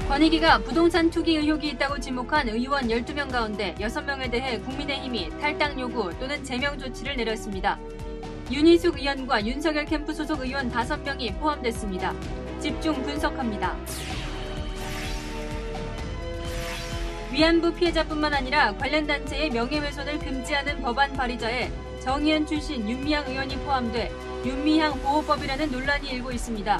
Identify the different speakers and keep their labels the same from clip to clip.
Speaker 1: 권익위가 부동산 투기 의혹이 있다고 지목한 의원 12명 가운데 6명에 대해 국민의힘이 탈당 요구 또는 제명 조치를 내렸습니다. 윤희숙 의원과 윤석열 캠프 소속 의원 5명이 포함됐습니다. 집중 분석합니다. 위안부 피해자뿐만 아니라 관련 단체의 명예훼손을 금지하는 법안 발의자에 정의연 출신 윤미향 의원이 포함돼 윤미향 보호법이라는 논란이 일고 있습니다.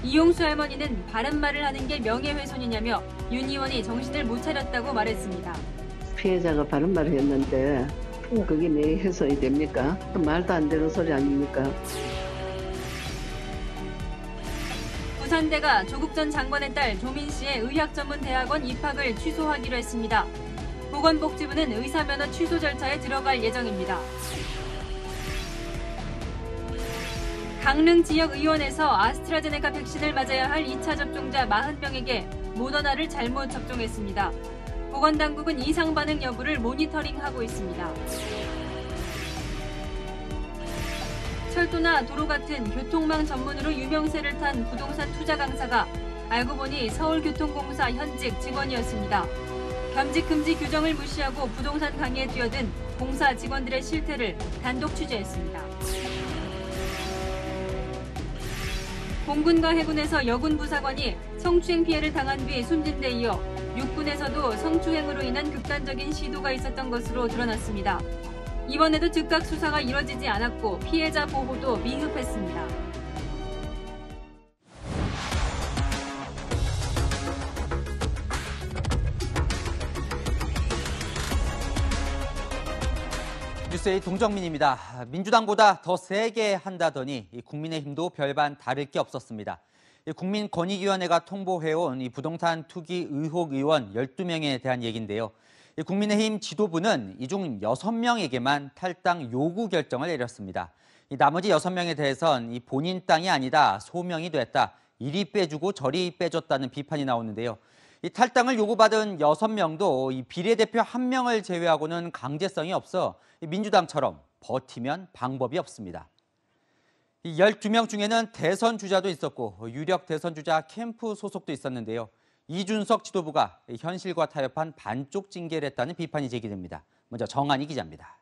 Speaker 1: 이용수 할머니는 바른 말을 하는 게 명예훼손이냐며 윤 의원이 정신을 못 차렸다고 말했습니다.
Speaker 2: 피해자가 바른 말을 했는데 그게 명예훼손이 됩니까? 말도 안 되는 소리 아닙니까?
Speaker 1: 부산대가 조국 전 장관의 딸 조민 씨의 의학전문대학원 입학을 취소하기로 했습니다. 보건복지부는 의사면허 취소 절차에 들어갈 예정입니다. 강릉 지역 의원에서 아스트라제네카 백신을 맞아야 할 2차 접종자 40명에게 모더나를 잘못 접종했습니다. 보건당국은 이상 반응 여부를 모니터링하고 있습니다. 철도나 도로 같은 교통망 전문으로 유명세를 탄 부동산 투자 강사가 알고 보니 서울교통공사 현직 직원이었습니다. 겸직 금지 규정을 무시하고 부동산 강의에 뛰어든 공사 직원들의 실태를 단독 취재했습니다. 공군과 해군에서 여군 부사관이 성추행 피해를 당한 뒤 숨진 데 이어 육군에서도 성추행으로 인한 극단적인 시도가 있었던 것으로 드러났습니다. 이번에도 즉각 수사가 이뤄지지 않았고 피해자 보호도 미흡했습니다.
Speaker 3: 뉴스의 동정민입니다. 민주당보다 더 세게 한다더니 국민의힘도 별반 다를 게 없었습니다. 국민권익위원회가 통보해온 이 부동산 투기 의혹 의원 12명에 대한 얘기인데요. 국민의힘 지도부는 이 중 6명에게만 탈당 요구 결정을 내렸습니다. 나머지 6명에 대해선 이 본인 땅이 아니다 소명이 됐다. 이리 빼주고 저리 빼줬다는 비판이 나오는데요. 이 탈당을 요구받은 6명도 이 비례대표 1명을 제외하고는 강제성이 없어 민주당처럼 버티면 방법이 없습니다. 이 12명 중에는 대선 주자도 있었고 유력 대선 주자 캠프 소속도 있었는데요. 이준석 지도부가 현실과 타협한 반쪽 징계를 했다는 비판이 제기됩니다. 먼저 정한희 기자입니다.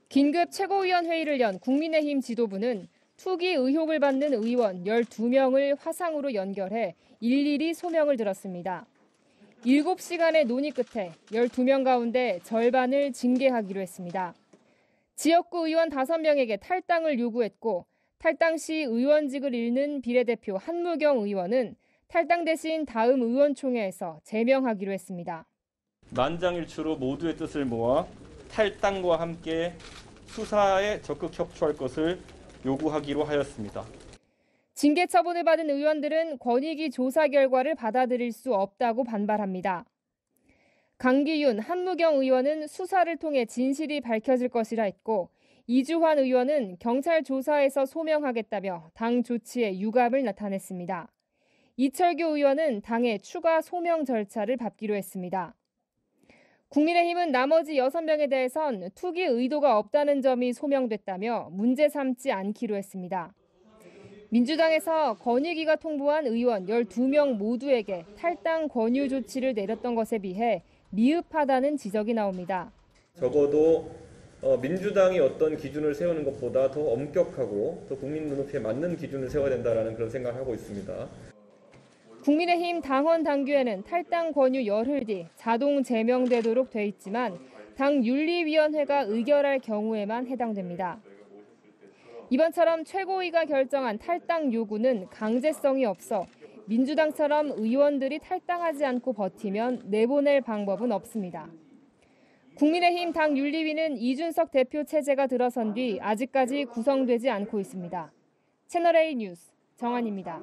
Speaker 4: 긴급 최고위원 회의를 연 국민의힘 지도부는 투기 의혹을 받는 의원 12명을 화상으로 연결해 일일이 소명을 들었습니다. 7시간의 논의 끝에 12명 가운데 절반을 징계하기로 했습니다. 지역구 의원 5명에게 탈당을 요구했고 탈당 시 의원직을 잃는 비례대표 한무경 의원은 탈당 대신 다음 의원총회에서 제명하기로 했습니다.
Speaker 5: 만장일치로 모두의 뜻을 모아 탈당과 함께 수사에 적극 협조할 것을 요구하기로 하였습니다.
Speaker 4: 징계 처분을 받은 의원들은 권익위 조사 결과를 받아들일 수 없다고 반발합니다. 강기윤, 한무경 의원은 수사를 통해 진실이 밝혀질 것이라 했고 이주환 의원은 경찰 조사에서 소명하겠다며 당 조치에 유감을 나타냈습니다. 이철규 의원은 당의 추가 소명 절차를 밟기로 했습니다. 국민의힘은 나머지 6명에 대해선 투기 의도가 없다는 점이 소명됐다며 문제 삼지 않기로 했습니다. 민주당에서 권익위가 통보한 의원 12명 모두에게 탈당 권유 조치를 내렸던 것에 비해 미흡하다는 지적이 나옵니다.
Speaker 5: 적어도 민주당이 어떤 기준을 세우는 것보다 더 엄격하고 더 국민 눈높이에 맞는 기준을 세워야 된다는 그런 생각을 하고 있습니다.
Speaker 4: 국민의힘 당원 당규에는 탈당 권유 열흘 뒤 자동 제명되도록 돼 있지만 당 윤리위원회가 의결할 경우에만 해당됩니다. 이번처럼 최고위가 결정한 탈당 요구는 강제성이 없어 민주당처럼 의원들이 탈당하지 않고 버티면 내보낼 방법은 없습니다. 국민의힘 당 윤리위는 이준석 대표 체제가 들어선 뒤 아직까지 구성되지 않고 있습니다. 채널A 뉴스 정한입니다.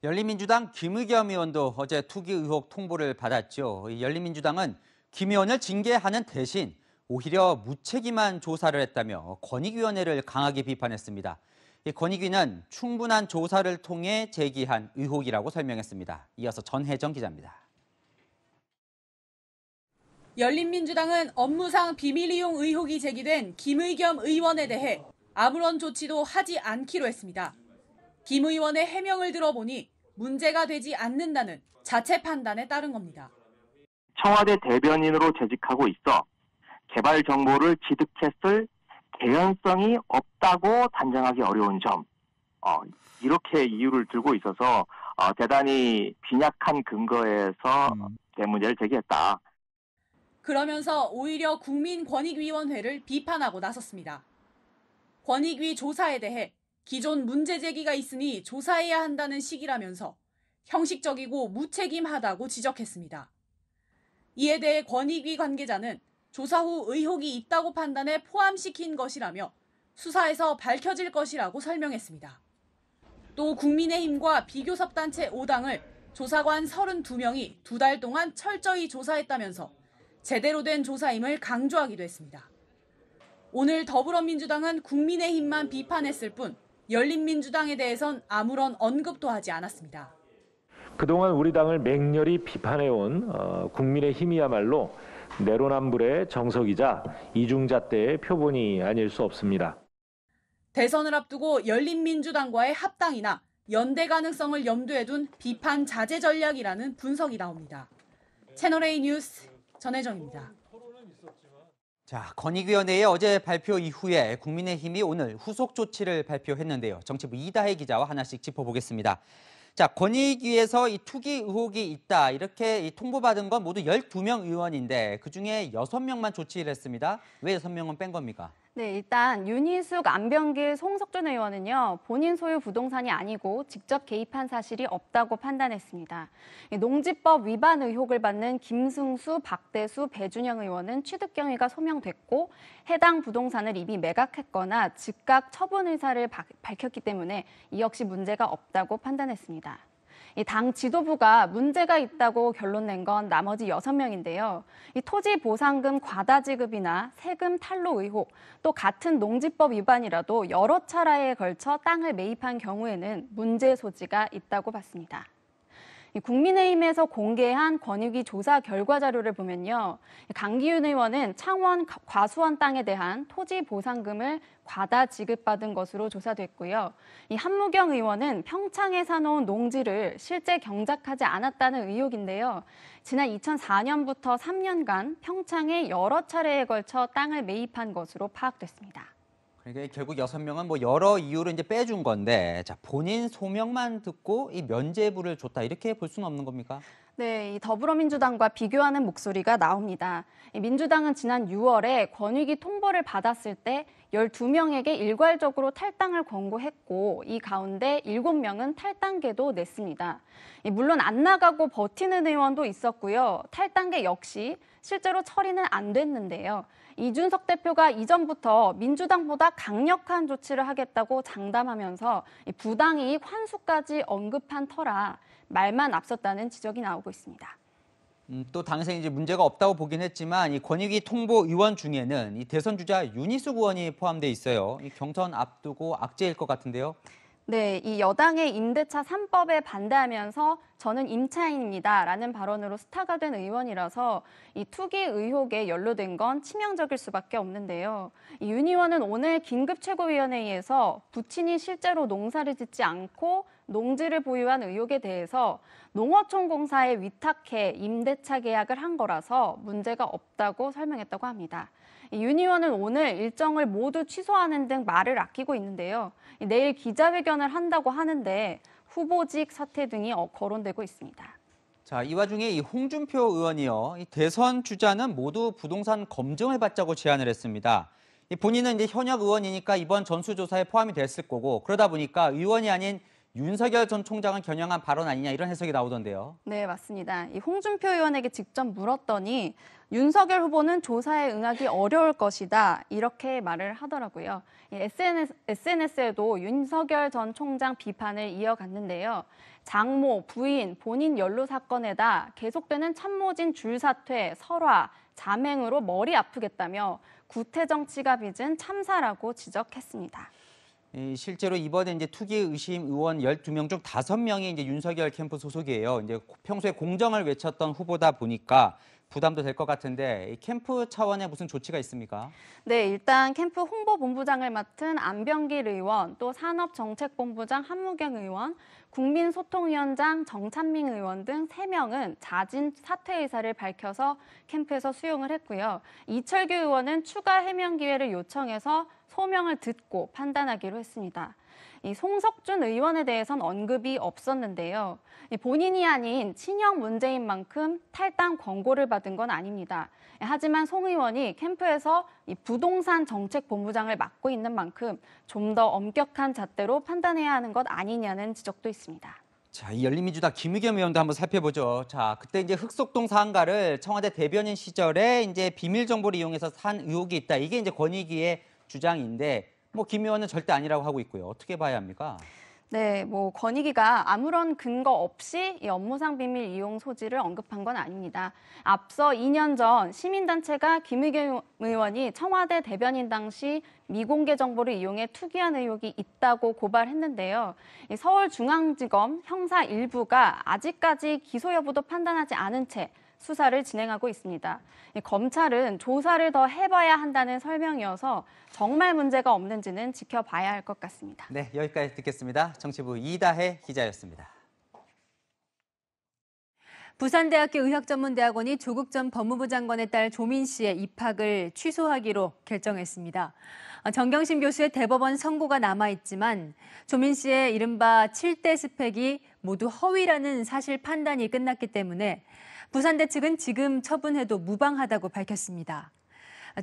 Speaker 3: 열린민주당 김의겸 의원도 어제 투기 의혹 통보를 받았죠. 열린민주당은 김 의원을 징계하는 대신 오히려 무책임한 조사를 했다며 권익위원회를 강하게 비판했습니다. 권익위는 충분한 조사를 통해 제기한 의혹이라고 설명했습니다. 이어서 전혜정 기자입니다.
Speaker 6: 열린민주당은 업무상 비밀 이용 의혹이 제기된 김의겸 의원에 대해 아무런 조치도 하지 않기로 했습니다. 김 의원의 해명을 들어보니 문제가 되지 않는다는 자체 판단에 따른 겁니다.
Speaker 7: 청와대 대변인으로 재직하고 있어 개발 정보를 취득했을 개연성이 없다고 단정하기 어려운 점, 이렇게 이유를 들고 있어서 대단히 빈약한 근거에서 대문제를 제기했다.
Speaker 6: 그러면서 오히려 국민권익위원회를 비판하고 나섰습니다. 권익위 조사에 대해 기존 문제 제기가 있으니 조사해야 한다는 식이라면서 형식적이고 무책임하다고 지적했습니다. 이에 대해 권익위 관계자는 조사 후 의혹이 있다고 판단해 포함시킨 것이라며 수사에서 밝혀질 것이라고 설명했습니다. 또 국민의힘과 비교섭단체 5당을 조사관 32명이 2달 동안 철저히 조사했다면서 제대로 된 조사임을 강조하기도 했습니다. 오늘 더불어민주당은 국민의힘만 비판했을 뿐 열린민주당에 대해선 아무런 언급도 하지 않았습니다.
Speaker 8: 그동안 우리 당을 맹렬히 비판해온 국민의힘이야말로 내로남불의 정석이자 이중잣대의 표본이 아닐 수 없습니다.
Speaker 6: 대선을 앞두고 열린민주당과의 합당이나 연대 가능성을 염두에 둔 비판 자제 전략이라는 분석이 나옵니다. 채널A 뉴스 전혜정입니다.
Speaker 3: 자, 권익위원회의 어제 발표 이후에 국민의힘이 오늘 후속 조치를 발표했는데요. 정치부 이다혜 기자와 하나씩 짚어보겠습니다. 자, 권익위에서 이 투기 의혹이 있다 이렇게 통보받은 건 모두 12명 의원인데 그중에 6명만 조치를 했습니다. 왜 6명은 뺀 겁니까?
Speaker 9: 네, 일단 윤희숙, 안병길, 송석준 의원은요. 본인 소유 부동산이 아니고 직접 개입한 사실이 없다고 판단했습니다. 농지법 위반 의혹을 받는 김승수, 박대수, 배준영 의원은 취득 경위가 소명됐고 해당 부동산을 이미 매각했거나 즉각 처분 의사를 밝혔기 때문에 이 역시 문제가 없다고 판단했습니다. 이 당 지도부가 문제가 있다고 결론 낸 건 나머지 6명인데요. 이 토지 보상금 과다 지급이나 세금 탈루 의혹, 또 같은 농지법 위반이라도 여러 차례에 걸쳐 땅을 매입한 경우에는 문제 소지가 있다고 봤습니다. 국민의힘에서 공개한 권익위 조사 결과 자료를 보면요. 강기윤 의원은 창원 과수원 땅에 대한 토지 보상금을 과다 지급받은 것으로 조사됐고요. 이 한무경 의원은 평창에 사놓은 농지를 실제 경작하지 않았다는 의혹인데요. 지난 2004년부터 3년간 평창에 여러 차례에 걸쳐 땅을 매입한 것으로 파악됐습니다.
Speaker 3: 그러니까 결국 6명은 뭐 여러 이유로 이제 빼준 건데, 자, 본인 소명만 듣고 이 면죄부를 줬다 이렇게 볼 수는 없는 겁니까?
Speaker 9: 네, 이 더불어민주당과 비교하는 목소리가 나옵니다. 민주당은 지난 6월에 권익위 통보를 받았을 때 12명에게 일괄적으로 탈당을 권고했고 이 가운데 7명은 탈당계도 냈습니다. 물론 안 나가고 버티는 의원도 있었고요. 탈당계 역시 실제로 처리는 안 됐는데요. 이준석 대표가 이전부터 민주당보다 강력한 조치를 하겠다고 장담하면서 부당이익 환수까지 언급한 터라 말만 앞섰다는 지적이 나오고 있습니다.
Speaker 3: 또 당시에 이제 문제가 없다고 보긴 했지만 이 권익위 통보 의원 중에는 이 대선 주자 윤희숙 의원이 포함돼 있어요. 이 경선 앞두고 악재일 것 같은데요.
Speaker 9: 네, 이 여당의 임대차 3법에 반대하면서 저는 임차인입니다라는 발언으로 스타가 된 의원이라서 이 투기 의혹에 연루된 건 치명적일 수밖에 없는데요. 이 윤 의원은 오늘 긴급 최고위원회의에서 부친이 실제로 농사를 짓지 않고 농지를 보유한 의혹에 대해서 농어촌공사에 위탁해 임대차 계약을 한 거라서 문제가 없다고 설명했다고 합니다. 윤 의원은 오늘 일정을 모두 취소하는 등 말을 아끼고 있는데요. 내일 기자회견을 한다고 하는데 후보직 사퇴 등이 거론되고 있습니다.
Speaker 3: 자, 이 와중에 이 홍준표 의원이요. 이 대선 주자는 모두 부동산 검증을 받자고 제안을 했습니다. 본인은 이제 현역 의원이니까 이번 전수조사에 포함이 됐을 거고 그러다 보니까 의원이 아닌 윤석열 전 총장을 겨냥한 발언 아니냐 이런 해석이 나오던데요.
Speaker 9: 네, 맞습니다. 이 홍준표 의원에게 직접 물었더니 윤석열 후보는 조사에 응하기 어려울 것이다 이렇게 말을 하더라고요. SNS에도 윤석열 전 총장 비판을 이어갔는데요. 장모, 부인, 본인 연루 사건에다 계속되는 참모진 줄사퇴, 설화, 자맹으로 머리 아프겠다며 구태 정치가 빚은 참사라고 지적했습니다.
Speaker 3: 실제로 이번에 이제 투기 의심 의원 12명 중 5명이 이제 윤석열 캠프 소속이에요. 이제 평소에 공정을 외쳤던 후보다 보니까 부담도 될 것 같은데 이 캠프 차원의 무슨 조치가 있습니까?
Speaker 9: 네, 일단 캠프 홍보본부장을 맡은 안병길 의원, 또 산업정책본부장 한무경 의원, 국민소통위원장 정찬민 의원 등 3명은 자진 사퇴 의사를 밝혀서 캠프에서 수용을 했고요. 이철규 의원은 추가 해명 기회를 요청해서 소명을 듣고 판단하기로 했습니다. 이 송석준 의원에 대해선 언급이 없었는데요. 본인이 아닌 친형 문제인 만큼 탈당 권고를 받은 건 아닙니다. 하지만 송 의원이 캠프에서 이 부동산 정책본부장을 맡고 있는 만큼 좀 더 엄격한 잣대로 판단해야 하는 것 아니냐는 지적도 있습니다.
Speaker 3: 자, 이 열린민주당 김의겸 의원도 한번 살펴보죠. 자, 그때 이제 흑석동 상가를 청와대 대변인 시절에 이제 비밀 정보를 이용해서 산 의혹이 있다. 이게 이제 권익위의 주장인데 김 의원은 절대 아니라고 하고 있고요. 어떻게 봐야 합니까?
Speaker 9: 네, 권익위가 아무런 근거 없이 이 업무상 비밀 이용 소지를 언급한 건 아닙니다. 앞서 2년 전 시민단체가 김의겸 의원이 청와대 대변인 당시 미공개 정보를 이용해 투기한 의혹이 있다고 고발했는데요. 서울중앙지검 형사 1부가 아직까지 기소 여부도 판단하지 않은 채 수사를 진행하고 있습니다. 검찰은 조사를 더 해봐야 한다는 설명이어서 정말 문제가 없는지는 지켜봐야 할 것 같습니다.
Speaker 3: 네, 여기까지 듣겠습니다. 정치부 이다혜 기자였습니다.
Speaker 1: 부산대학교 의학전문대학원이 조국 전 법무부 장관의 딸 조민 씨의 입학을 취소하기로 결정했습니다. 정경심 교수의 대법원 선고가 남아있지만 조민 씨의 이른바 7대 스펙이 모두 허위라는 사실 판단이 끝났기 때문에 부산대 측은 지금 처분해도 무방하다고 밝혔습니다.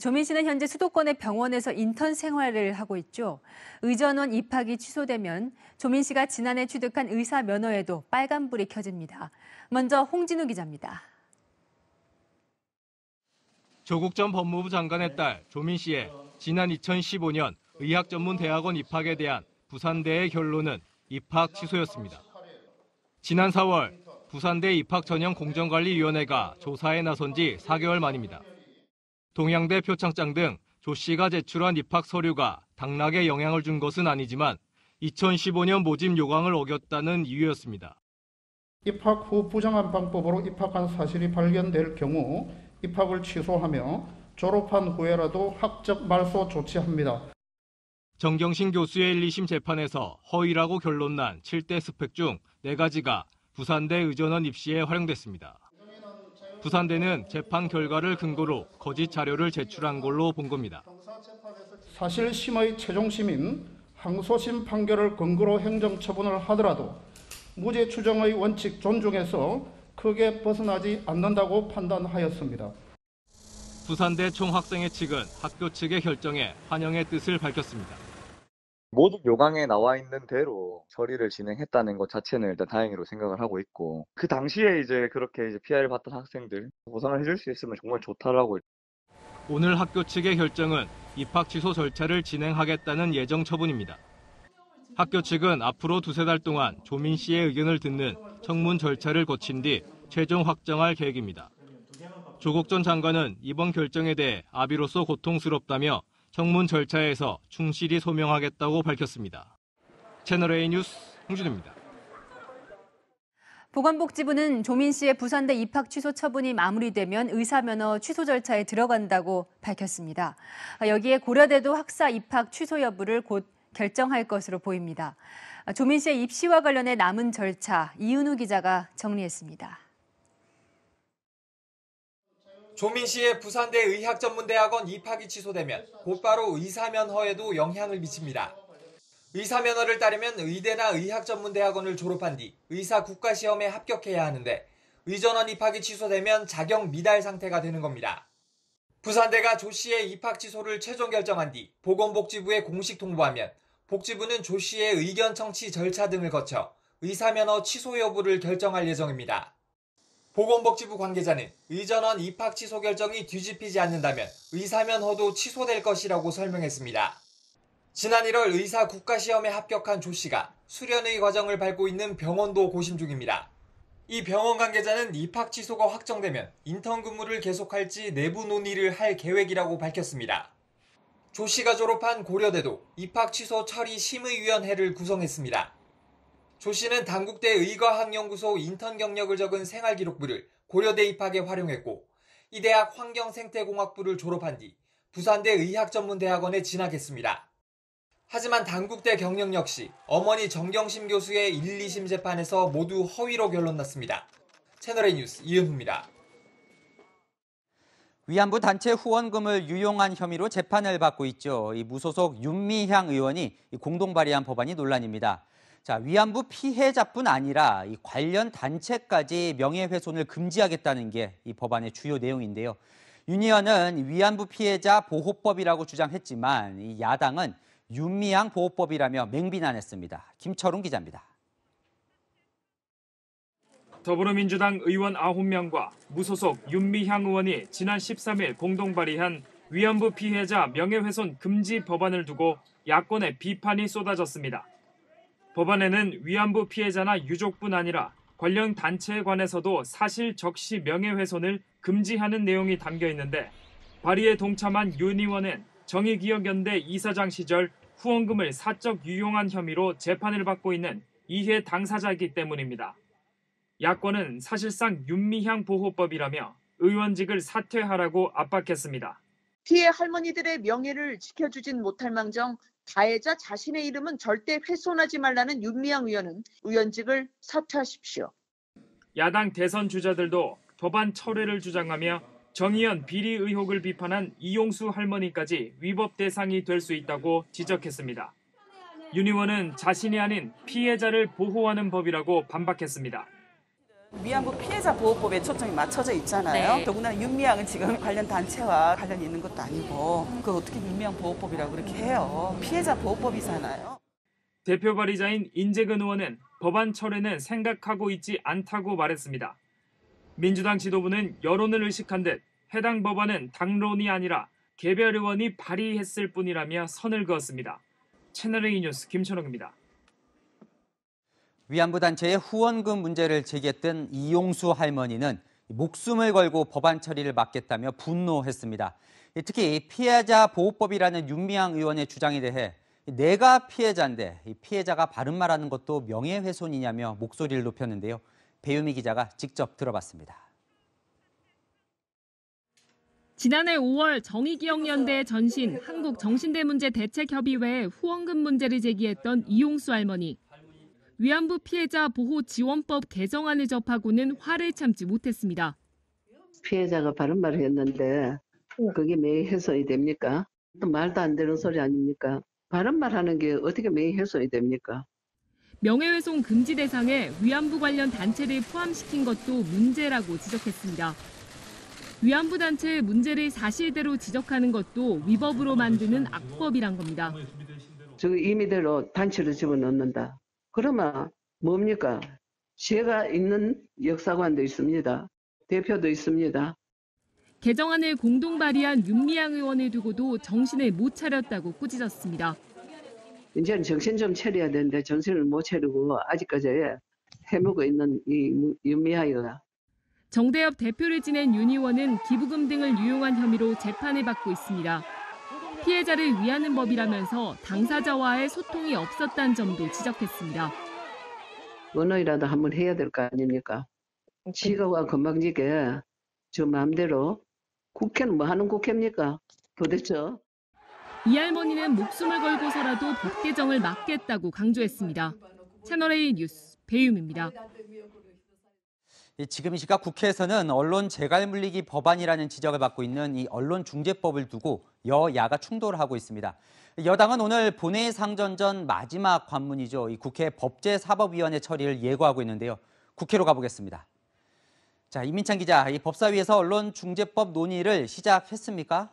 Speaker 1: 조민 씨는 현재 수도권의 병원에서 인턴 생활을 하고 있죠. 의전원 입학이 취소되면 조민 씨가 지난해 취득한 의사 면허에도 빨간불이 켜집니다. 먼저 홍진우 기자입니다.
Speaker 10: 조국 전 법무부 장관의 딸 조민 씨의 지난 2015년 의학전문대학원 입학에 대한 부산대의 결론은 입학 취소였습니다. 지난 4월 부산대 입학전형공정관리위원회가 조사에 나선 지 4개월 만입니다. 동양대 표창장 등 조 씨가 제출한 입학 서류가 당락에 영향을 준 것은 아니지만 2015년 모집 요강을 어겼다는 이유였습니다.
Speaker 11: 입학 후 부정한 방법으로 입학한 사실이 발견될 경우 입학을 취소하며 졸업한 후에라도 학적 말소 조치합니다.
Speaker 10: 정경심 교수의 1, 2심 재판에서 허위라고 결론난 7대 스펙 중 4가지가 부산대 의전원 입시에 활용됐습니다. 부산대는 재판 결과를 근거로 거짓 자료를 제출한 걸로 본 겁니다.
Speaker 11: 사실심의 최종심인 항소심 판결을 근거로 행정처분을 하더라도 무죄 추정의 원칙 존중에서 크게 벗어나지 않는다고 판단하였습니다.
Speaker 10: 부산대 총학생회 측은 학교 측의 결정에 환영의 뜻을 밝혔습니다.
Speaker 12: 모집 요강에 나와 있는 대로 처리를 진행했다는 것 자체는 일단 다행으로 생각을 하고 있고, 그 당시에 그렇게 피해를 봤던 학생들 보상을 해줄 수 있으면 정말 좋다라고.
Speaker 10: 오늘 학교 측의 결정은 입학 취소 절차를 진행하겠다는 예정 처분입니다. 학교 측은 앞으로 2-3달 동안 조민 씨의 의견을 듣는 청문 절차를 거친 뒤 최종 확정할 계획입니다. 조국 전 장관은 이번 결정에 대해 아비로서 고통스럽다며 청문 절차에서 충실히 소명하겠다고 밝혔습니다. 채널A 뉴스 홍준우입니다.
Speaker 1: 보건복지부는 조민 씨의 부산대 입학 취소 처분이 마무리되면 의사면허 취소 절차에 들어간다고 밝혔습니다. 여기에 고려대도 학사 입학 취소 여부를 곧 결정할 것으로 보입니다. 조민 씨의 입시와 관련해 남은 절차 이은우 기자가 정리했습니다.
Speaker 13: 조민 씨의 부산대 의학전문대학원 입학이 취소되면 곧바로 의사면허에도 영향을 미칩니다. 의사면허를 따려면 의대나 의학전문대학원을 졸업한 뒤 의사국가시험에 합격해야 하는데 의전원 입학이 취소되면 자격 미달 상태가 되는 겁니다. 부산대가 조 씨의 입학 취소를 최종 결정한 뒤 보건복지부에 공식 통보하면 복지부는 조 씨의 의견 청취 절차 등을 거쳐 의사면허 취소 여부를 결정할 예정입니다. 보건복지부 관계자는 의전원 입학 취소 결정이 뒤집히지 않는다면 의사면허도 취소될 것이라고 설명했습니다. 지난 1월 의사 국가시험에 합격한 조 씨가 수련의 과정을 밟고 있는 병원도 고심 중입니다. 이 병원 관계자는 입학 취소가 확정되면 인턴 근무를 계속할지 내부 논의를 할 계획이라고 밝혔습니다. 조 씨가 졸업한 고려대도 입학 취소 처리 심의위원회를 구성했습니다. 조 씨는 단국대 의과학연구소 인턴 경력을 적은 생활기록부를 고려대 입학에 활용했고 이 대학 환경생태공학부를 졸업한 뒤 부산대 의학전문대학원에 진학했습니다. 하지만 단국대 경영 역시 어머니 정경심 교수의 1, 2심 재판에서 모두 허위로 결론났습니다. 채널A 뉴스 이은후입니다.
Speaker 3: 위안부 단체 후원금을 유용한 혐의로 재판을 받고 있죠. 이 무소속 윤미향 의원이 공동 발의한 법안이 논란입니다. 자, 위안부 피해자뿐 아니라 이 관련 단체까지 명예훼손을 금지하겠다는 게 이 법안의 주요 내용인데요. 윤 의원은 위안부 피해자 보호법이라고 주장했지만 이 야당은 윤미향 보호법이라며 맹비난했습니다. 김철웅 기자입니다.
Speaker 14: 더불어민주당 의원 9명과 무소속 윤미향 의원이 지난 13일 공동 발의한 위안부 피해자 명예훼손 금지 법안을 두고 야권의 비판이 쏟아졌습니다. 법안에는 위안부 피해자나 유족뿐 아니라 관련 단체에 관해서도 사실 적시 명예훼손을 금지하는 내용이 담겨 있는데 발의에 동참한 윤 의원은 정의기억연대 이사장 시절 후원금을 사적 유용한 혐의로 재판을 받고 있는 이해 당사자이기 때문입니다. 야권은 사실상 윤미향 보호법이라며 의원직을 사퇴하라고 압박했습니다.
Speaker 15: 피해 할머니들의 명예를 지켜주진 못할 망정 가해자 자신의 이름은 절대 훼손하지 말라는 윤미향 의원은 의원직을 사퇴하십시오.
Speaker 14: 야당 대선 주자들도 법안 철회를 주장하며 정의연 비리 의혹을 비판한 이용수 할머니까지 위법 대상이 될 수 있다고 지적했습니다. 윤 의원은 자신이 아닌 피해자를 보호하는 법이라고 반박했습니다.
Speaker 16: 위안부 피해자 보호법에 초점이 맞춰져 있잖아요. 네. 더구나 윤미향은 지금 관련 단체와 관련이 있는 것도 아니고 그걸 어떻게 윤미향 보호법이라고 그렇게 해요. 피해자 보호법이잖아요.
Speaker 14: 대표 발의자인 인재근 의원은 법안 철회는 생각하고 있지 않다고 말했습니다. 민주당 지도부는 여론을 의식한 듯 해당 법안은 당론이 아니라 개별 의원이 발의했을 뿐이라며 선을 그었습니다. 채널A 뉴스 김철웅입니다.
Speaker 3: 위안부 단체의 후원금 문제를 제기했던 이용수 할머니는 목숨을 걸고 법안 처리를 막겠다며 분노했습니다. 특히 피해자 보호법이라는 윤미향 의원의 주장에 대해 내가 피해자인데 피해자가 바른 말하는 것도 명예훼손이냐며 목소리를 높였는데요. 배유미 기자가 직접 들어봤습니다.
Speaker 4: 지난해 5월 정의기억연대 전신 한국정신대문제대책협의회에 후원금 문제를 제기했던 이용수 할머니. 위안부 피해자 보호 지원법 개정안을 접하고는 화를 참지 못했습니다.
Speaker 2: 피해자가 바른 말을 했는데 그게 명예훼손이 됩니까? 또 말도 안 되는 소리 아닙니까? 바른 말 하는 게 어떻게 명예훼손이 됩니까?
Speaker 4: 명예훼손 금지 대상에 위안부 관련 단체를 포함시킨 것도 문제라고 지적했습니다. 위안부 단체의 문제를 사실대로 지적하는 것도 위법으로 만드는 악법이란 겁니다.
Speaker 2: 저 임의대로 단체를 집어넣는다. 그러면 뭡니까? 제가 있는 역사관도 있습니다. 대표도 있습니다.
Speaker 4: 개정안을 공동 발의한 윤미향 의원을 두고도 정신을 못 차렸다고 꾸짖었습니다.
Speaker 2: 이제는 정신 좀 차려야 되는데 정신을 못 차리고 아직까지 헤매고 있는 이 윤미향 의원.
Speaker 4: 정대협 대표를 지낸 윤 의원은 기부금 등을 유용한 혐의로 재판을 받고 있습니다. 피해자를 위하는 법이라면서 당사자와의 소통이 없었다는 점도 지적했습니다.
Speaker 2: 언어이라도 한번 해야 될 거 아닙니까? 지가와 건방지게 저 마음대로 국회는 뭐 하는 국회입니까? 도대체.
Speaker 4: 이 할머니는 목숨을 걸고서라도 법 개정을 막겠다고 강조했습니다. 채널A 뉴스 배유미입니다.
Speaker 3: 지금 이 시각 국회에서는 언론 재갈 물리기 법안이라는 지적을 받고 있는 이 언론중재법을 두고 여야가 충돌하고 있습니다. 여당은 오늘 본회의 상전 전 마지막 관문이죠. 이 국회 법제사법위원회 처리를 예고하고 있는데요. 국회로 가보겠습니다. 자, 이민찬 기자, 이 법사위에서 언론중재법 논의를 시작했습니까?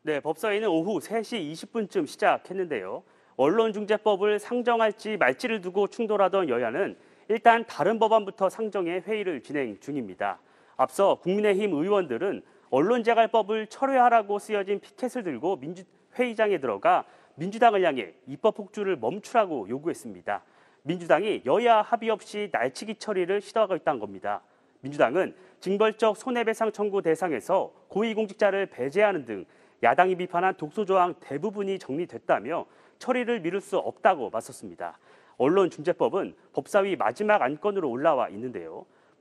Speaker 17: 네, 법사위는 오후 3시 20분쯤 시작했는데요. 언론중재법을 상정할지 말지를 두고 충돌하던 여야는 일단 다른 법안부터 상정해 회의를 진행 중입니다. 앞서 국민의힘 의원들은 언론재갈법을 철회하라고 쓰여진 피켓을 들고 회의장에 들어가 민주당을 향해 입법 폭주를 멈추라고 요구했습니다. 민주당이 여야 합의 없이 날치기 처리를 시도하고 있다는 겁니다. 민주당은 징벌적 손해배상 청구 대상에서 고위공직자를 배제하는 등 야당이 비판한 독소조항 대부분이 정리됐다며 처리를 미룰 수 없다고 맞섰습니다. 언론중재법은 법사위 마지막 안건으로 올라와 있는데요.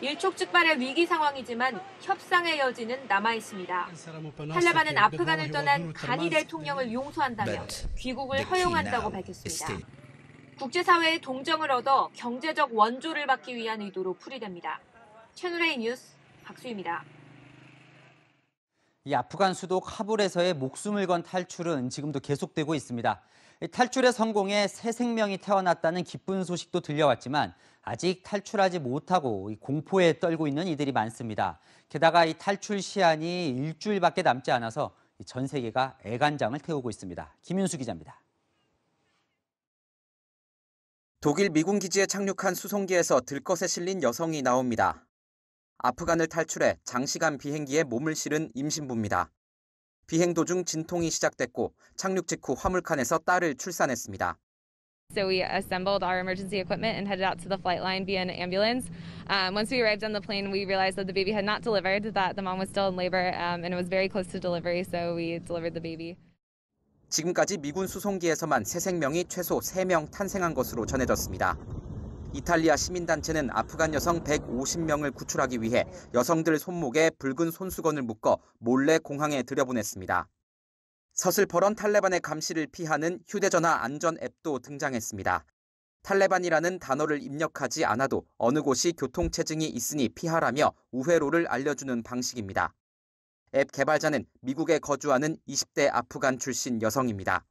Speaker 1: 일촉즉발의 위기 상황이지만 협상의 여지는 남아있습니다. 탈레반은 아프간을 떠난 가니 대통령을 용서한다며 귀국을 허용한다고 밝혔습니다. 국제사회의 동정을 얻어 경제적 원조를 받기 위한 의도로 풀이됩니다. 채널A 뉴스 박수희입니다.
Speaker 3: 이 아프간 수도 카불에서의 목숨을 건 탈출은 지금도 계속되고 있습니다. 탈출의 성공에 새 생명이 태어났다는 기쁜 소식도 들려왔지만 아직 탈출하지 못하고 공포에 떨고 있는 이들이 많습니다. 게다가 이 탈출 시한이 일주일밖에 남지 않아서 전 세계가 애간장을 태우고 있습니다. 김윤수 기자입니다.
Speaker 5: 독일 미군 기지에 착륙한 수송기에서 들것에 실린 여성이 나옵니다. 아프간을 탈출해 장시간 비행기에 몸을 실은 임신부입니다. 비행 도중 진통이 시작됐고 착륙 직후 화물칸에서 딸을 출산했습니다.
Speaker 7: So we assembled our emergency equipment and headed out to the flight line via an ambulance. Once we arrived on the plane, we realized that the baby had not delivered, that the mom was still in labor, and it was very close to delivery, so we delivered the baby.
Speaker 5: 지금까지 미군 수송기에서만 새 생명이 최소 3명 탄생한 것으로 전해졌습니다. 이탈리아 시민단체는 아프간 여성 150명을 구출하기 위해 여성들 손목에 붉은 손수건을 묶어 몰래 공항에 들여보냈습니다. 서슬퍼런 탈레반의 감시를 피하는 휴대전화 안전 앱도 등장했습니다. 탈레반이라는 단어를 입력하지 않아도 어느 곳이 교통체증이 있으니 피하라며 우회로를 알려주는 방식입니다. 앱 개발자는 미국에 거주하는 20대 아프간 출신 여성입니다.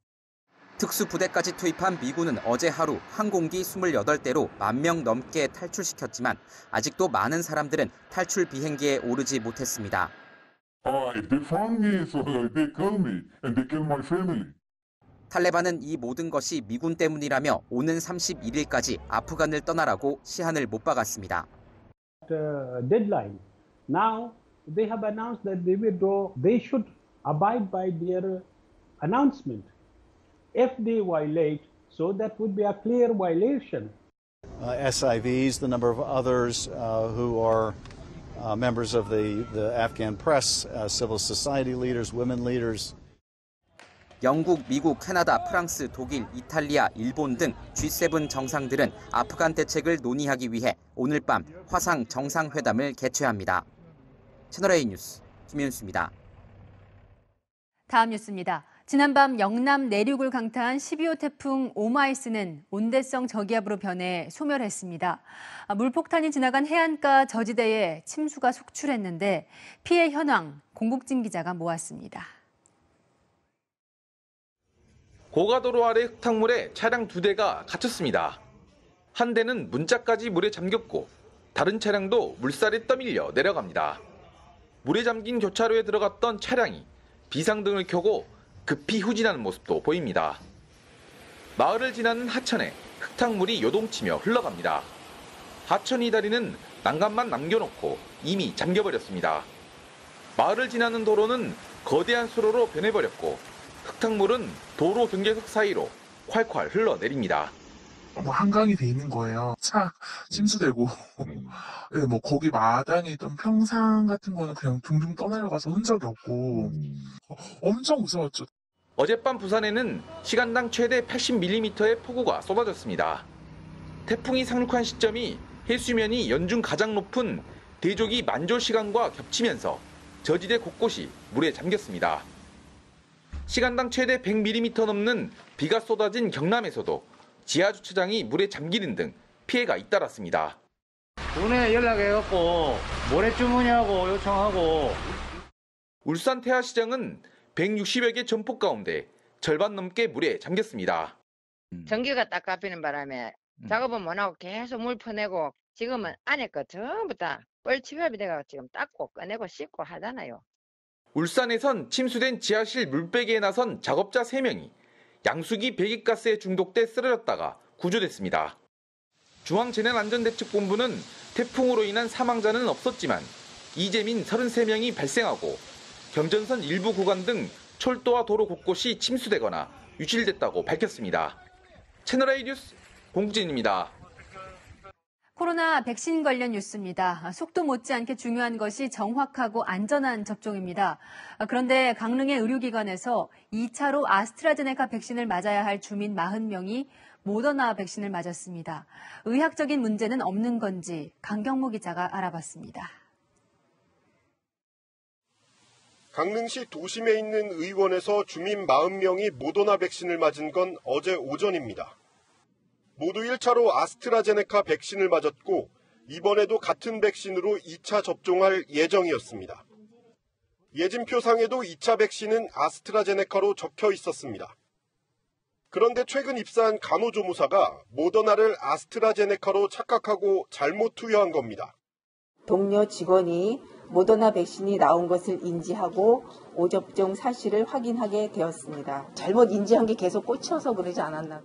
Speaker 5: 특수부대까지 투입한 미군은 어제 하루 항공기 28대로 10,000명 넘게 탈출시켰지만 아직도 많은 사람들은 탈출 비행기에 오르지 못했습니다.
Speaker 8: They found me, so they killed me and they killed my family.
Speaker 5: 탈레반은 이 모든 것이 미군 때문이라며 오는 31일까지 아프간을 떠나라고 시한을 못 박았습니다.
Speaker 18: Deadline. Now they have announced that they should abide by their announcement. If they violate, so that would be a clear violation.
Speaker 19: SIVs, the number of others who are members of the Afghan press, civil society leaders, women leaders.
Speaker 5: 영국, 미국, 캐나다, 프랑스, 독일, 이탈리아, 일본 등 G7 정상들은 아프간 대책을 논의하기 위해 오늘 밤 화상 정상회담을 개최합니다. 채널A 뉴스 김윤수입니다.
Speaker 1: 다음 뉴스입니다. 지난밤 영남 내륙을 강타한 12호 태풍 오마이스는 온대성 저기압으로 변해 소멸했습니다. 물폭탄이 지나간 해안가 저지대에 침수가 속출했는데 피해 현황 공국진 기자가 모았습니다.
Speaker 20: 고가도로 아래 흙탕물에 차량 2대가 갇혔습니다. 한 대는 문짝까지 물에 잠겼고 다른 차량도 물살에 떠밀려 내려갑니다. 물에 잠긴 교차로에 들어갔던 차량이 비상등을 켜고 급히 후진하는 모습도 보입니다. 마을을 지나는 하천에 흙탕물이 요동치며 흘러갑니다. 하천 이 다리는 난간만 남겨놓고 이미 잠겨버렸습니다. 마을을 지나는 도로는 거대한 수로로 변해버렸고 흙탕물은 도로 경계석 사이로 콸콸 흘러내립니다.
Speaker 21: 한강이 돼 있는 거예요. 차 침수되고 네, 거기 마당에 있던 평상 같은 거는 그냥 둥둥 떠내려가서 흔적이 없고 엄청 무서웠죠.
Speaker 20: 어젯밤 부산에는 시간당 최대 80mm의 폭우가 쏟아졌습니다. 태풍이 상륙한 시점이 해수면이 연중 가장 높은 대조기 만조 시간과 겹치면서 저지대 곳곳이 물에 잠겼습니다. 시간당 최대 100mm 넘는 비가 쏟아진 경남에서도 지하주차장이 물에 잠기는 등 피해가 잇따랐습니다.
Speaker 22: 은행에 연락해갖고 모래주머니하고 요청하고.
Speaker 20: 울산 태화시장은 160여 개 점포 가운데 절반 넘게 물에 잠겼습니다.
Speaker 23: 전기가 딱 잡히는 바람에 작업은 못하고 계속 물 퍼내고 지금은 안에 거 전부 다 뻘치밥이 돼가지고 지금 닦고 꺼내고 씻고 하잖아요.
Speaker 20: 울산에선 침수된 지하실 물빼기에 나선 작업자 3명이 양수기 배기가스에 중독돼 쓰러졌다가 구조됐습니다. 중앙재난안전대책본부는 태풍으로 인한 사망자는 없었지만 이재민 33명이 발생하고 경전선 일부 구간 등 철도와 도로 곳곳이 침수되거나 유실됐다고 밝혔습니다. 채널A 뉴스 공국진입니다.
Speaker 1: 코로나 백신 관련 뉴스입니다. 속도 못지않게 중요한 것이 정확하고 안전한 접종입니다. 그런데 강릉의 의료기관에서 2차로 아스트라제네카 백신을 맞아야 할 주민 40명이 모더나 백신을 맞았습니다. 의학적인 문제는 없는 건지 강경모 기자가 알아봤습니다.
Speaker 6: 강릉시 도심에 있는 의원에서 주민 40명이 모더나 백신을 맞은 건 어제 오전입니다. 모두 1차로 아스트라제네카 백신을 맞았고 이번에도 같은 백신으로 2차 접종할 예정이었습니다. 예진표상에도 2차 백신은 아스트라제네카로 적혀 있었습니다. 그런데 최근 입사한 간호조무사가 모더나를 아스트라제네카로 착각하고 잘못 투여한 겁니다.
Speaker 9: 동료 직원이 모더나 백신이 나온 것을 인지하고 오접종 사실을 확인하게 되었습니다. 잘못 인지한 게 계속 꽂혀서 그러지 않았나.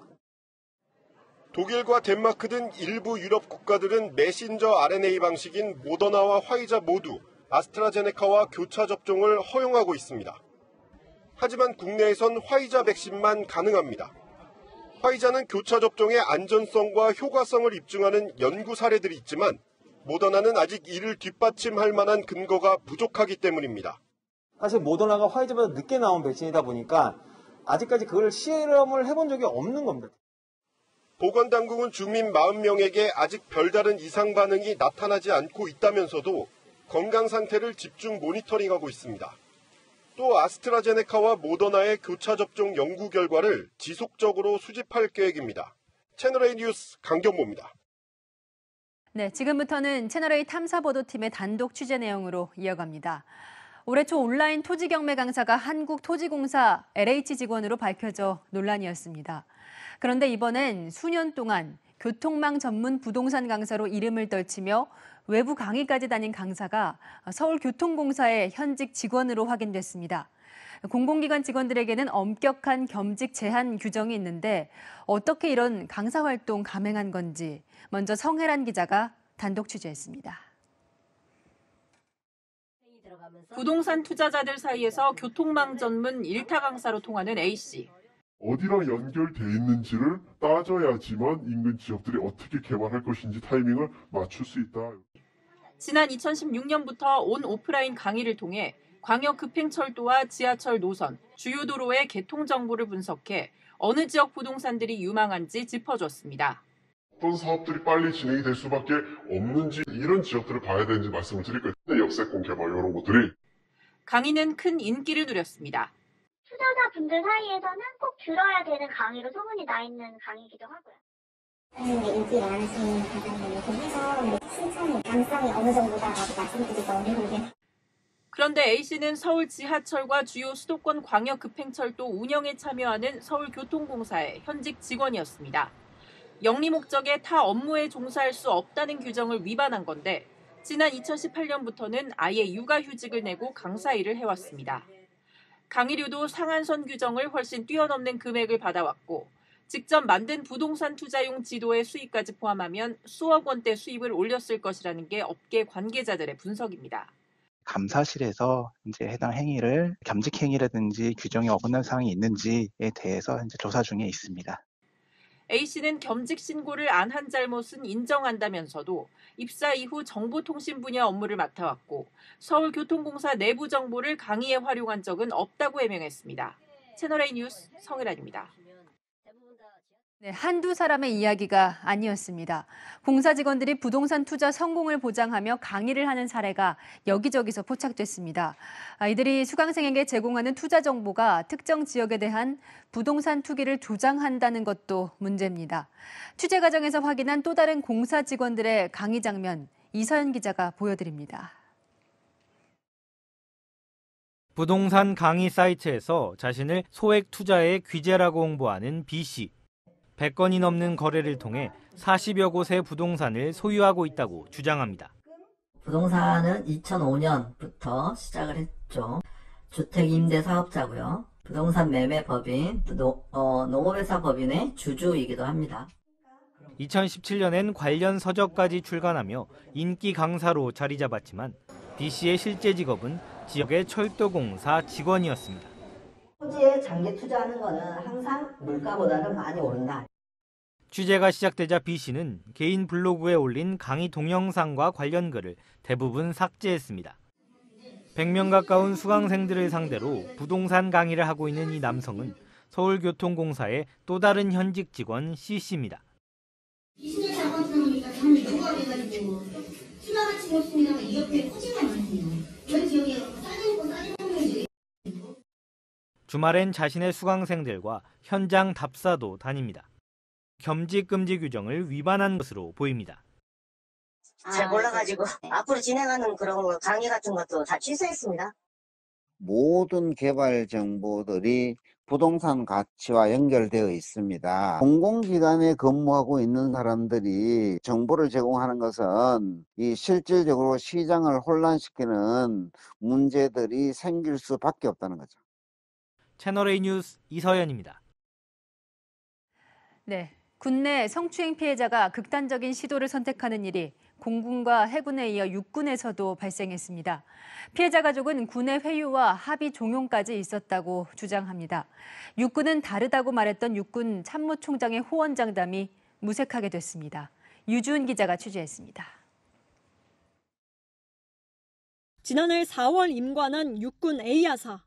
Speaker 6: 독일과 덴마크 등 일부 유럽 국가들은 메신저 RNA 방식인 모더나와 화이자 모두 아스트라제네카와 교차 접종을 허용하고 있습니다. 하지만 국내에선 화이자 백신만 가능합니다. 화이자는 교차 접종의 안전성과 효과성을 입증하는 연구 사례들이 있지만 모더나는 아직 이를 뒷받침할 만한 근거가 부족하기 때문입니다.
Speaker 10: 사실 모더나가 화이자보다 늦게 나온 백신이다 보니까 아직까지 그걸 실험을 해본 적이 없는 겁니다.
Speaker 6: 보건당국은 주민 40명에게 아직 별다른 이상 반응이 나타나지 않고 있다면서도 건강 상태를 집중 모니터링하고 있습니다. 또 아스트라제네카와 모더나의 교차 접종 연구 결과를 지속적으로 수집할 계획입니다. 채널A 뉴스 강경모입니다.
Speaker 1: 네, 지금부터는 채널A 탐사보도팀의 단독 취재 내용으로 이어갑니다. 올해 초 온라인 토지 경매 강사가 한국토지공사 LH 직원으로 밝혀져 논란이었습니다. 그런데 이번엔 수년 동안 교통망 전문 부동산 강사로 이름을 떨치며 외부 강의까지 다닌 강사가 서울교통공사의 현직 직원으로 확인됐습니다. 공공기관 직원들에게는 엄격한 겸직 제한 규정이 있는데 어떻게 이런 강사 활동 감행한 건지 먼저 성혜란 기자가 단독 취재했습니다.
Speaker 11: 부동산 투자자들 사이에서 교통망 전문 일타 강사로 통하는 A씨.
Speaker 8: 어디랑 연결돼 있는지를 따져야지만 인근 지역들이 어떻게 개발할 것인지 타이밍을 맞출 수 있다.
Speaker 11: 지난 2016년부터 온 오프라인 강의를 통해 광역 급행철도와 지하철 노선, 주요 도로의 개통 정보를 분석해 어느 지역 부동산들이 유망한지 짚어줬습니다.
Speaker 8: 어떤 사업들이 빨리 진행이 될 수밖에 없는지 이런 지역들을 봐야 되는지 말씀을 드릴 거예요. 역세권 개발 이런 것들이.
Speaker 11: 강의는 큰 인기를 누렸습니다.
Speaker 12: 투자자분들 사이에서는 꼭 들어야 되는 강의로 소문이 나 있는 강의이기도 하고요. 인기 많으신 강사님이고 해서 실천의 가능성이 어느 정도다라고 말씀드리기가 어려운데.
Speaker 11: 그런데 A씨는 서울 지하철과 주요 수도권 광역 급행철도 운영에 참여하는 서울교통공사의 현직 직원이었습니다. 영리 목적의 타 업무에 종사할 수 없다는 규정을 위반한 건데 지난 2018년부터는 아예 육아휴직을 내고 강사 일을 해왔습니다. 강의료도 상한선 규정을 훨씬 뛰어넘는 금액을 받아왔고 직접 만든 부동산 투자용 지도의 수익까지 포함하면 수억 원대 수입을 올렸을 것이라는 게 업계 관계자들의 분석입니다.
Speaker 13: 감사실에서 이제 해당 행위를 겸직 행위라든지 규정에 어긋난 사항이 있는지에 대해서 이제 조사 중에 있습니다.
Speaker 11: A씨는 겸직 신고를 안 한 잘못은 인정한다면서도 입사 이후 정보통신 분야 업무를 맡아왔고 서울교통공사 내부 정보를 강의에 활용한 적은 없다고 해명했습니다. 채널A 뉴스 성혜란입니다.
Speaker 1: 네, 한두 사람의 이야기가 아니었습니다. 공사 직원들이 부동산 투자 성공을 보장하며 강의를 하는 사례가 여기저기서 포착됐습니다. 이들이 수강생에게 제공하는 투자 정보가 특정 지역에 대한 부동산 투기를 조장한다는 것도 문제입니다. 취재 과정에서 확인한 또 다른 공사 직원들의 강의 장면, 이서연 기자가 보여드립니다.
Speaker 14: 부동산 강의 사이트에서 자신을 소액 투자의 귀재라고 홍보하는 B씨. 100건이 넘는 거래를 통해 40여 곳의 부동산을 소유하고 있다고 주장합니다.
Speaker 15: 부동산은 2005년부터 시작을 했죠. 주택임대사업자고요. 부동산 매매법인, 농업회사법인의 주주이기도 합니다.
Speaker 14: 2017년엔 관련 서적까지 출간하며 인기 강사로 자리 잡았지만 B씨의 실제 직업은 지역의 철도공사 직원이었습니다.
Speaker 15: 토지에 장기 투자하는 거는 항상 물가보다는 많이 오른다.
Speaker 14: 취재가 시작되자 B씨는 개인 블로그에 올린 강의 동영상과 관련 글을 대부분 삭제했습니다. 100명 가까운 수강생들을 상대로 부동산 강의를 하고 있는 이 남성은 서울교통공사의 또 다른 현직 직원 C씨입니다.
Speaker 2: 20년 자본주의니까 저는 누가 돼가지고 수나같이 못쓰면 이렇게 거짓말 하세요. 왜 기억에 싸지고 거지?
Speaker 14: 주말엔 자신의 수강생들과 현장 답사도 다닙니다. 겸직 금지 규정을 위반한 것으로 보입니다.
Speaker 4: 잘 몰라가지고 앞으로 진행하는 그런 거 강의 같은 것도 다 취소했습니다.
Speaker 16: 모든 개발 정보들이 부동산 가치와 연결되어 있습니다. 공공기관에 근무하고 있는 사람들이 정보를 제공하는 것은 이 실질적으로 시장을 혼란시키는 문제들이 생길 수밖에 없다는 거죠.
Speaker 14: 채널A 뉴스 이서연입니다.
Speaker 1: 네, 국내 성추행 피해자가 극단적인 시도를 선택하는 일이 공군과 해군에 이어 육군에서도 발생했습니다. 피해자 가족은 군의 회유와 합의 종용까지 있었다고 주장합니다. 육군은 다르다고 말했던 육군 참모총장의 호언장담이 무색하게 됐습니다. 유주은 기자가 취재했습니다.
Speaker 17: 지난해 4월 임관한 육군 A야사.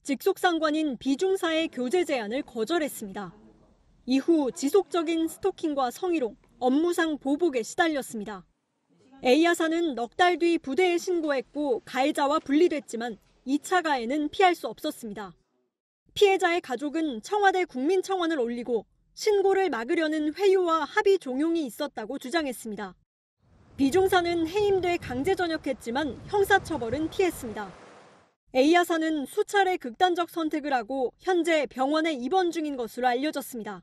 Speaker 17: 직속상관인 B중사의 교제 제안을 거절했습니다. 이후 지속적인 스토킹과 성희롱, 업무상 보복에 시달렸습니다. A야사는 넉 달 뒤 부대에 신고했고 가해자와 분리됐지만 2차 가해는 피할 수 없었습니다. 피해자의 가족은 청와대 국민청원을 올리고 신고를 막으려는 회유와 합의 종용이 있었다고 주장했습니다. B중사는 해임돼 강제 전역했지만 형사처벌은 피했습니다. A야사는 수차례 극단적 선택을 하고 현재 병원에 입원 중인 것으로 알려졌습니다.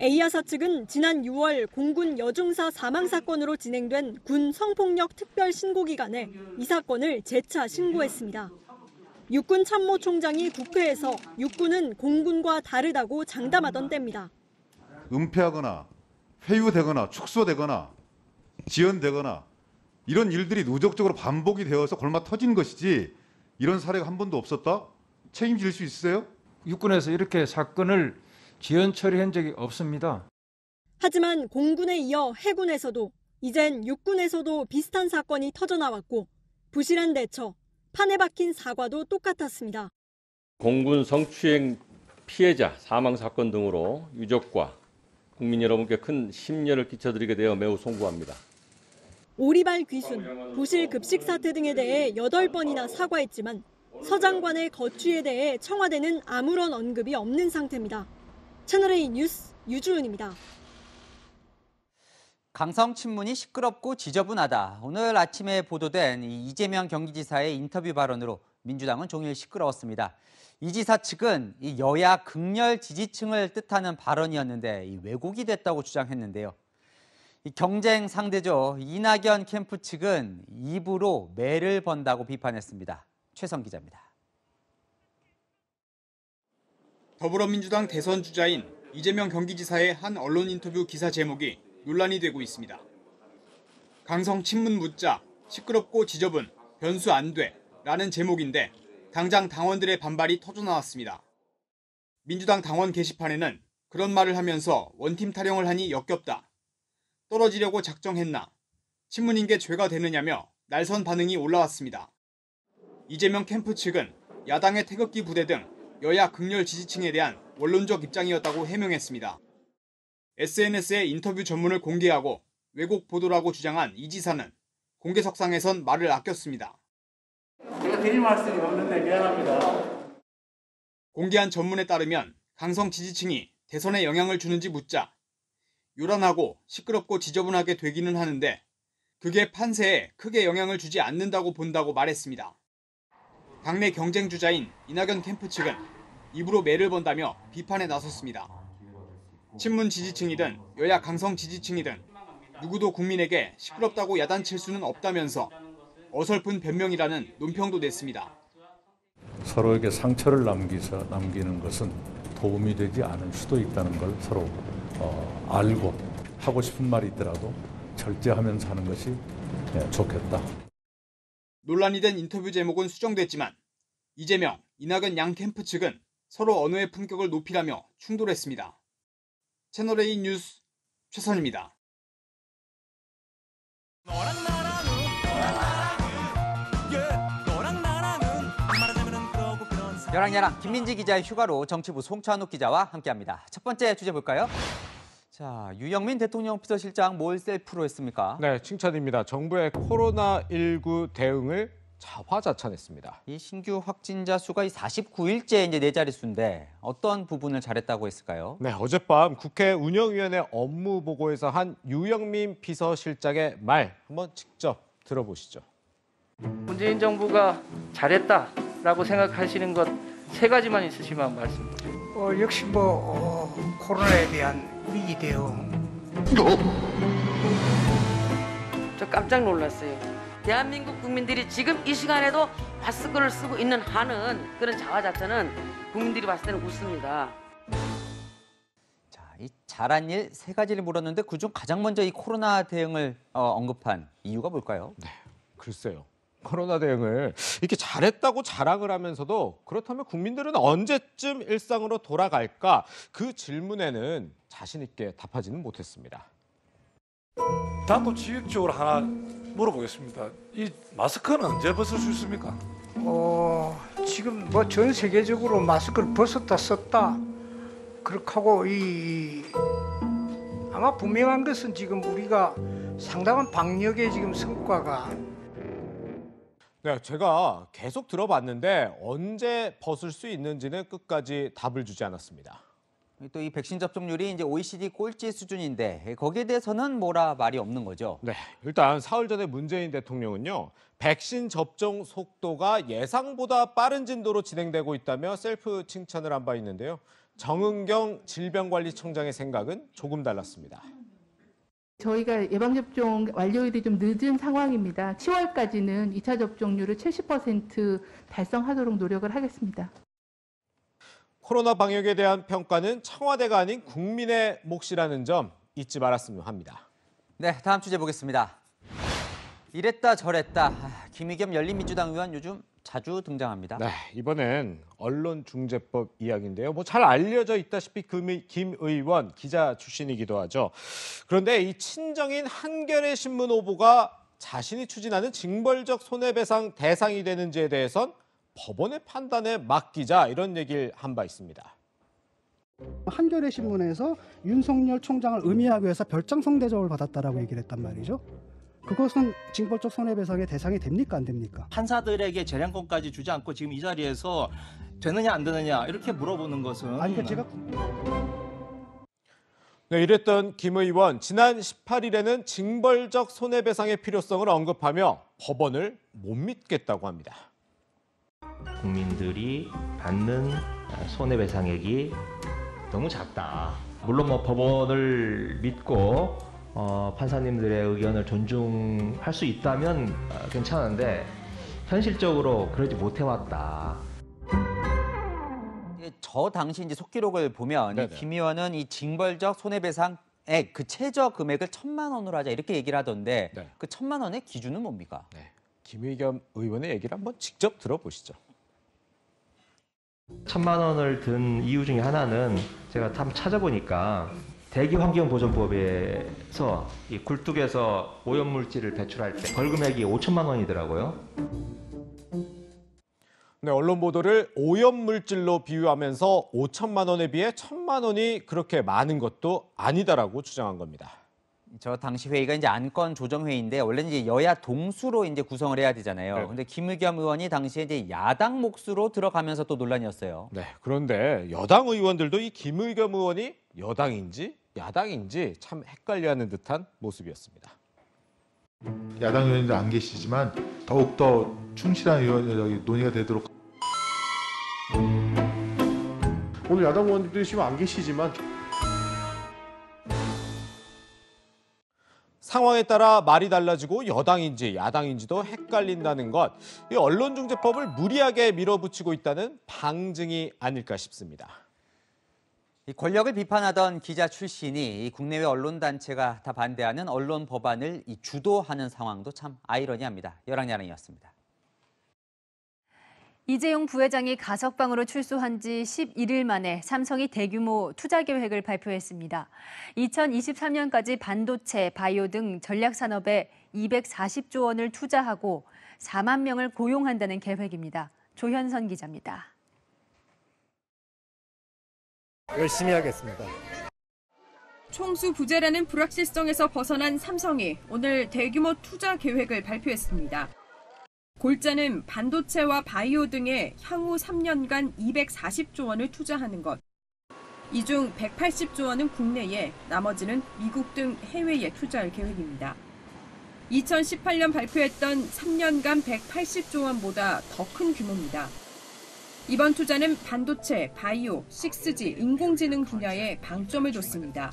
Speaker 17: A야사 측은 지난 6월 공군 여중사 사망 사건으로 진행된 군 성폭력 특별 신고 기간에 이 사건을 재차 신고했습니다. 육군 참모총장이 국회에서 육군은 공군과 다르다고 장담하던 때입니다.
Speaker 24: 은폐하거나 회유되거나 축소되거나 지연되거나 이런 일들이 누적적으로 반복이 되어서 골마 터진 것이지 이런 사례가 한 번도 없었다? 책임질 수 있으세요?
Speaker 25: 육군에서 이렇게 사건을 지연 처리한 적이 없습니다.
Speaker 17: 하지만 공군에 이어 해군에서도 이젠 육군에서도 비슷한 사건이 터져나왔고 부실한 대처, 판에 박힌 사과도 똑같았습니다.
Speaker 26: 공군 성추행 피해자 사망 사건 등으로 유족과 국민 여러분께 큰 심려를 끼쳐드리게 되어 매우 송구합니다.
Speaker 17: 오리발 귀순, 부실 급식 사태 등에 대해 8번이나 사과했지만 서 장관의 거취에 대해 청와대는 아무런 언급이 없는 상태입니다. 채널A 뉴스 유주은입니다.
Speaker 3: 강성 친문이 시끄럽고 지저분하다. 오늘 아침에 보도된 이재명 경기지사의 인터뷰 발언으로 민주당은 종일 시끄러웠습니다. 이 지사 측은 이 여야 극렬 지지층을 뜻하는 발언이었는데 왜곡이 됐다고 주장했는데요. 경쟁 상대죠. 이낙연 캠프 측은 입으로 매를 번다고 비판했습니다. 최성 기자입니다.
Speaker 27: 더불어민주당 대선 주자인 이재명 경기지사의 한 언론 인터뷰 기사 제목이 논란이 되고 있습니다. 강성 친문 묻자 시끄럽고 지저분 변수 안 돼 라는 제목인데 당장 당원들의 반발이 터져나왔습니다. 민주당 당원 게시판에는 그런 말을 하면서 원팀 타령을 하니 역겹다. 떨어지려고 작정했나. 친문인 게 죄가 되느냐며 날선 반응이 올라왔습니다. 이재명 캠프 측은 야당의 태극기 부대 등 여야 극렬 지지층에 대한 원론적 입장이었다고 해명했습니다. SNS에 인터뷰 전문을 공개하고 왜곡 보도라고 주장한 이 지사는 공개석상에선 말을 아꼈습니다.
Speaker 28: 제가 드릴 말씀이 없는데 미안합니다.
Speaker 27: 공개한 전문에 따르면 강성 지지층이 대선에 영향을 주는지 묻자 요란하고 시끄럽고 지저분하게 되기는 하는데 그게 판세에 크게 영향을 주지 않는다고 본다고 말했습니다. 당내 경쟁 주자인 이낙연 캠프 측은 입으로 매를 번다며 비판에 나섰습니다. 친문 지지층이든 여야 강성 지지층이든 누구도 국민에게 시끄럽다고 야단칠 수는 없다면서 어설픈 변명이라는 논평도 냈습니다.
Speaker 25: 서로에게 상처를 남기는 것은 도움이 되지 않을 수도 있다는 걸 서로 알고 하고 싶은 말이 있더라도 절제하면서 하는 것이 좋겠다.
Speaker 27: 논란이 된 인터뷰 제목은 수정됐지만 이재명, 이낙연 양 캠프 측은 서로 언어의 품격을 높이라며 충돌했습니다. 채널A 뉴스 최선입니다.
Speaker 3: 여랑야랑 김민지 기자의 휴가로 정치부 송찬욱 기자와 함께합니다. 첫 번째 주제 볼까요? 자, 유영민 대통령 비서실장 뭘 셀프로 했습니까?
Speaker 5: 네, 칭찬입니다. 정부의 코로나19 대응을 자화자찬했습니다.
Speaker 3: 이 신규 확진자 수가 49일째 이제 네 자릿수인데 어떤 부분을 잘했다고 했을까요?
Speaker 5: 네, 어젯밤 국회 운영위원회 업무 보고에서 한 유영민 비서실장의 말 한번 직접 들어보시죠.
Speaker 7: 문재인 정부가 잘했다라고 생각하시는 것 세 가지만 있으시면 말씀드립니다.
Speaker 29: 역시 코로나에 대한 위기 대응.
Speaker 18: 저 깜짝 놀랐어요. 대한민국 국민들이 지금 이 시간에도 마스크를 쓰고 있는 한은 그런 자화자찬은 국민들이 봤을 때는 웃습니다.
Speaker 3: 자, 이 잘한 일 세 가지를 물었는데 그중 가장 먼저 이 코로나 대응을 언급한 이유가 뭘까요?
Speaker 5: 네, 글쎄요. 코로나 대응을 이렇게 잘했다고 자랑을 하면서도 그렇다면 국민들은 언제쯤 일상으로 돌아갈까? 그 질문에는 자신 있게 답하지는 못했습니다.
Speaker 28: 단도직입적으로 하나 물어보겠습니다. 이 마스크는 언제 벗을 수 있습니까?
Speaker 29: 지금 전 세계적으로 마스크를 벗었다 썼다 그렇게 하고 아마 분명한 것은 지금 우리가 상당한 방역의 지금 성과가.
Speaker 5: 네, 제가 계속 들어봤는데 언제 벗을 수 있는지는 끝까지 답을 주지 않았습니다.
Speaker 3: 또 이 백신 접종률이 이제 OECD 꼴찌 수준인데 거기에 대해서는 뭐라 말이 없는 거죠?
Speaker 5: 네, 일단 사흘 전에 문재인 대통령은요. 백신 접종 속도가 예상보다 빠른 진도로 진행되고 있다며 셀프 칭찬을 한 바 있는데요. 정은경 질병관리청장의 생각은 조금 달랐습니다.
Speaker 19: 저희가 예방접종 완료율이 좀 늦은 상황입니다. 10월까지는 2차 접종률을 70% 달성하도록 노력을 하겠습니다.
Speaker 5: 코로나 방역에 대한 평가는 청와대가 아닌 국민의 몫이라는 점 잊지 말았으면 합니다.
Speaker 3: 네, 다음 주제 보겠습니다. 이랬다 저랬다. 김의겸 열린민주당 의원 요즘 자주 등장합니다.
Speaker 5: 네, 이번엔 언론중재법 이야기인데요. 잘 알려져 있다시피 김 의원 기자 출신이기도 하죠. 그런데 이 친정인 한겨레 신문 오보가 자신이 추진하는 징벌적 손해배상 대상이 되는지에 대해선 법원의 판단에 맡기자 이런 얘기를 한 바 있습니다.
Speaker 20: 한겨레 신문에서 윤석열 총장을 의미하기 위해서 별장성 대접을 받았다라고 얘기를 했단 말이죠. 그것은 징벌적 손해배상의 대상이 됩니까 안 됩니까?
Speaker 21: 판사들에게 재량권까지 주지 않고 지금 이 자리에서 되느냐 안 되느냐 이렇게 물어보는 것은
Speaker 5: 네, 이랬던 김 의원 지난 18일에는 징벌적 손해배상의 필요성을 언급하며 법원을 못 믿겠다고 합니다.
Speaker 22: 국민들이 받는 손해배상액이 너무 작다. 물론 법원을 믿고 판사님들의 의견을 존중할 수 있다면 괜찮은데 현실적으로 그러지 못해왔다.
Speaker 3: 저 당시 이제 속기록을 보면 이 김 의원은 이 징벌적 손해배상액 그 최저 금액을 1,000만 원으로 하자 이렇게 얘기를 하던데 그 1,000만 원의 기준은 뭡니까?
Speaker 5: 김의겸 의원의 얘기를 한번 직접 들어보시죠.
Speaker 22: 1,000만 원을 든 이유 중에 하나는 제가 한번 찾아보니까 대기환경보전법에서 이 굴뚝에서 오염물질을 배출할 때 벌금액이 5천만 원이더라고요.
Speaker 5: 네, 언론 보도를 오염물질로 비유하면서 5천만 원에 비해 1,000만 원이 그렇게 많은 것도 아니다라고 주장한 겁니다.
Speaker 3: 저 당시 회의가 이제 안건 조정 회의인데 원래는 이제 여야 동수로 이제 구성을 해야 되잖아요. 그런데 김의겸 의원이 당시에 이제 야당 몫으로 들어가면서 또 논란이었어요.
Speaker 5: 네, 그런데 여당 의원들도 이 김의겸 의원이 여당인지 야당인지 참 헷갈려하는 듯한 모습이었습니다.
Speaker 23: 야당 의원님도 안 계시지만 더욱더 충실한 논의가 되도록.
Speaker 6: 오늘 야당 의원님들이 지금 안 계시지만
Speaker 5: 상황에 따라 말이 달라지고 여당인지 야당인지도 헷갈린다는 것, 이 언론중재법을 무리하게 밀어붙이고 있다는 방증이 아닐까 싶습니다.
Speaker 3: 이 권력을 비판하던 기자 출신이 이 국내외 언론단체가 다 반대하는 언론 법안을 이 주도하는 상황도 참 아이러니합니다. 여랑야랑이었습니다.
Speaker 2: 이재용 부회장이 가석방으로 출소한 지 11일 만에 삼성이 대규모 투자 계획을 발표했습니다. 2023년까지 반도체, 바이오 등 전략 산업에 240조 원을 투자하고 4만 명을 고용한다는 계획입니다. 조현선 기자입니다.
Speaker 4: 열심히 하겠습니다.
Speaker 8: 총수 부재라는 불확실성에서 벗어난 삼성이 오늘 대규모 투자 계획을 발표했습니다. 골자는 반도체와 바이오 등에 향후 3년간 240조 원을 투자하는 것. 이 중 180조 원은 국내에, 나머지는 미국 등 해외에 투자할 계획입니다. 2018년 발표했던 3년간 180조 원보다 더 큰 규모입니다. 이번 투자는 반도체, 바이오, 6G, 인공지능 분야에 방점을 뒀습니다.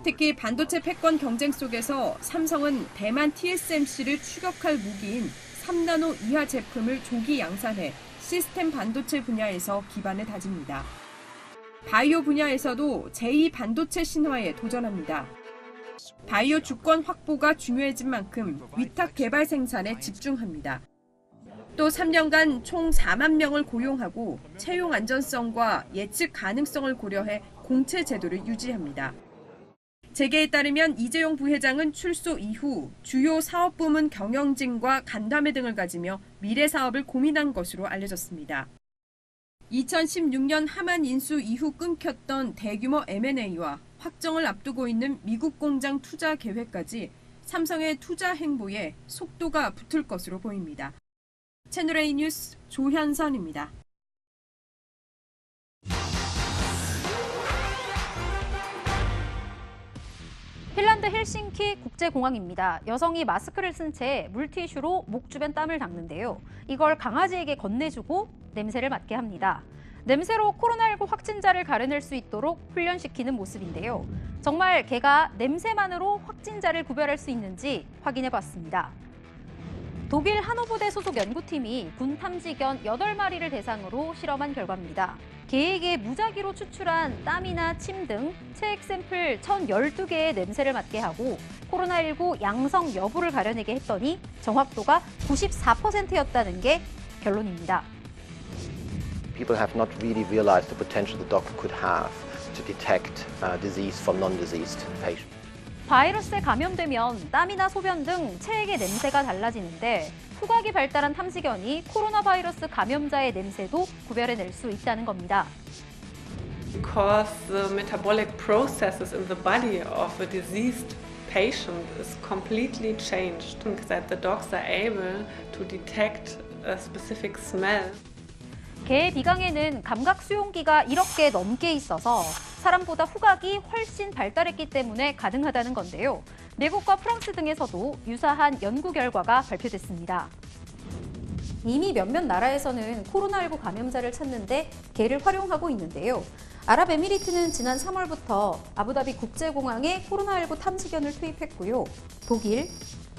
Speaker 8: 특히 반도체 패권 경쟁 속에서 삼성은 대만 TSMC를 추격할 무기인 3나노 이하 제품을 조기 양산해 시스템 반도체 분야에서 기반을 다집니다. 바이오 분야에서도 제2반도체 신화에 도전합니다. 바이오 주권 확보가 중요해진 만큼 위탁 개발 생산에 집중합니다. 또 3년간 총 4만 명을 고용하고 채용 안전성과 예측 가능성을 고려해 공채 제도를 유지합니다. 재계에 따르면 이재용 부회장은 출소 이후 주요 사업부문 경영진과 간담회 등을 가지며 미래 사업을 고민한 것으로 알려졌습니다. 2016년 하만 인수 이후 끊겼던 대규모 M&A와 확정을 앞두고 있는 미국 공장 투자 계획까지 삼성의 투자 행보에 속도가 붙을 것으로 보입니다. 채널A 뉴스 조현선입니다.
Speaker 9: 핀란드 헬싱키 국제공항입니다. 여성이 마스크를 쓴 채 물티슈로 목 주변 땀을 닦는데요. 이걸 강아지에게 건네주고 냄새를 맡게 합니다. 냄새로 코로나19 확진자를 가려낼 수 있도록 훈련시키는 모습인데요. 정말 개가 냄새만으로 확진자를 구별할 수 있는지 확인해봤습니다. 독일 하노버대 소속 연구팀이 군 탐지견 8마리를 대상으로 실험한 결과입니다. 개에게 무작위로 추출한 땀이나 침 등 체액 샘플 1,012개의 냄새를 맡게 하고 코로나19 양성 여부를 가려내게 했더니 정확도가 94%였다는 게 결론입니다.
Speaker 10: People have not really realized the potential the doctor could have to detect disease from non-diseased patients.
Speaker 9: 바이러스에 감염되면 땀이나 소변 등 체액의 냄새가 달라지는데 후각이 발달한 탐지견이 코로나 바이러스 감염자의 냄새도 구별해낼 수 있다는 겁니다.
Speaker 11: Because the metabolic processes in the body of a diseased patient is completely changed, that the dogs are able to detect a specific smell.
Speaker 9: 개의 비강에는 감각 수용기가 1억 개 넘게 있어서 사람보다 후각이 훨씬 발달했기 때문에 가능하다는 건데요. 미국과 프랑스 등에서도 유사한 연구 결과가 발표됐습니다. 이미 몇몇 나라에서는 코로나19 감염자를 찾는데 개를 활용하고 있는데요. 아랍에미리트는 지난 3월부터 아부다비 국제공항에 코로나19 탐지견을 투입했고요. 독일,